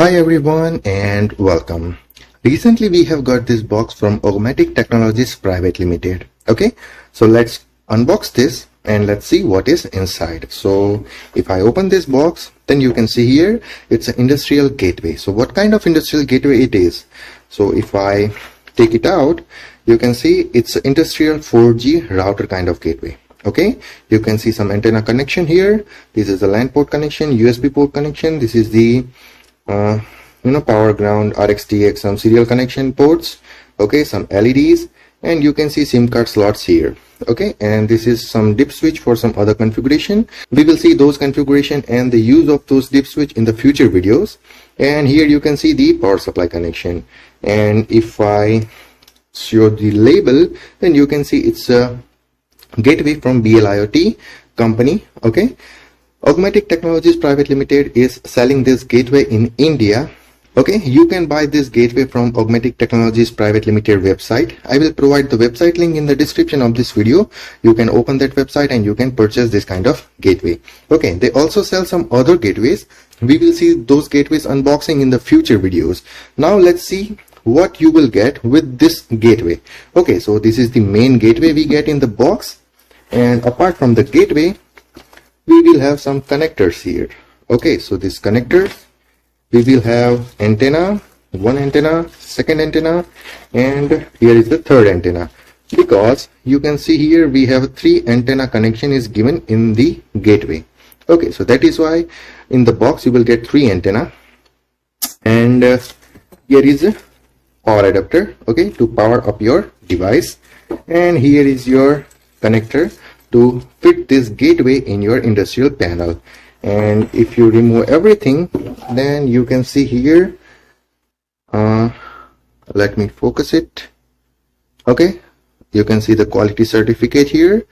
Hi everyone and welcome. Recently we have got this box from Augmatic Technologies Private Limited. Okay, so let's unbox this and let's see what is inside. So if I open this box, then you can see here it's an industrial gateway. So what kind of industrial gateway it is? So if I take it out, you can see it's an industrial 4G router kind of gateway. Okay, you can see some antenna connection here. This is the LAN port connection, USB port connection. This is the power ground, RxTX, some serial connection ports. Okay, some LEDs, and you can see SIM card slots here. Okay, and this is some dip switch for some other configuration. We will see those configuration and the use of those dip switch in the future videos. And here you can see the power supply connection. And if I show the label, then you can see it's a gateway from BLIOT company. Okay, Augmatic Technologies Private Limited is selling this gateway in India. Okay, you can buy this gateway from Augmatic Technologies Private Limited website. I will provide the website link in the description of this video. You can open that website and you can purchase this kind of gateway. Okay, they also sell some other gateways. We will see those gateways unboxing in the future videos. Now let's see what you will get with this gateway. Okay, so this is the main gateway we get in the box, and apart from the gateway we will have some connectors here. Okay, so this connectors, we will have antenna, one antenna, second antenna, and here is the third antenna, because you can see here we have 3 antenna connection is given in the gateway. Okay, so that is why in the box you will get 3 antenna, and here is a power adapter, okay, to power up your device, and here is your connector to fit this gateway in your industrial panel. And if you remove everything, then you can see here, let me focus it. Okay, you can see the quality certificate here.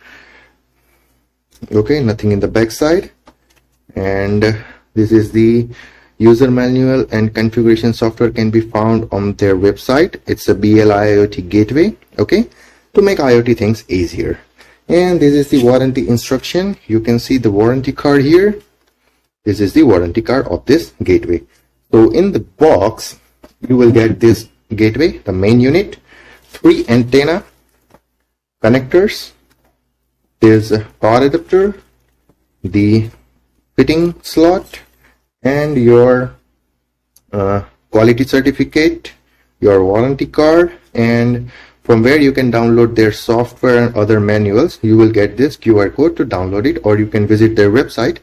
Okay, nothing in the back side, and this is the user manual and configuration software can be found on their website. It's a BLIOT gateway, okay, to make IoT things easier. And this is the warranty instruction. You can see the warranty card here. This is the warranty card of this gateway. So in the box you will get this gateway, the main unit, 3 antenna connectors, there's a power adapter, the fitting slot, and your quality certificate, your warranty card, and from where you can download their software and other manuals. You will get this QR code to download it, or you can visit their website.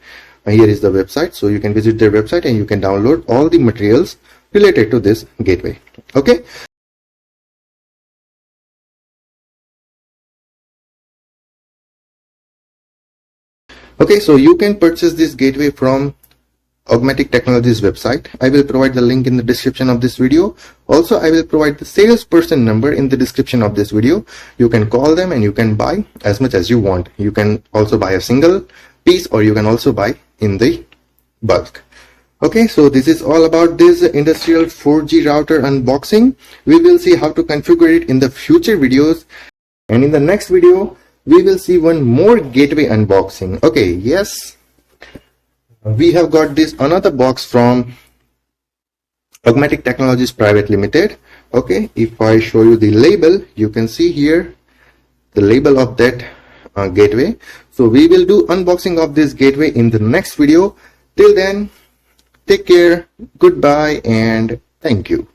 Here is the website, so you can visit their website and you can download all the materials related to this gateway. Okay, so you can purchase this gateway from Augmatic Technologies website. I will provide the link in the description of this video. Also, I will provide the salesperson number in the description of this video. You can call them and you can buy as much as you want. You can also buy a single piece, or you can also buy in the bulk. Okay, so this is all about this industrial 4G router unboxing. We will see how to configure it in the future videos, and in the next video we will see one more gateway unboxing. Okay, yes, we have got this another box from Augmatic Technologies Private Limited. Okay, if I show you the label, you can see here the label of that gateway. So we will do unboxing of this gateway in the next video. Till then, take care, goodbye, and thank you.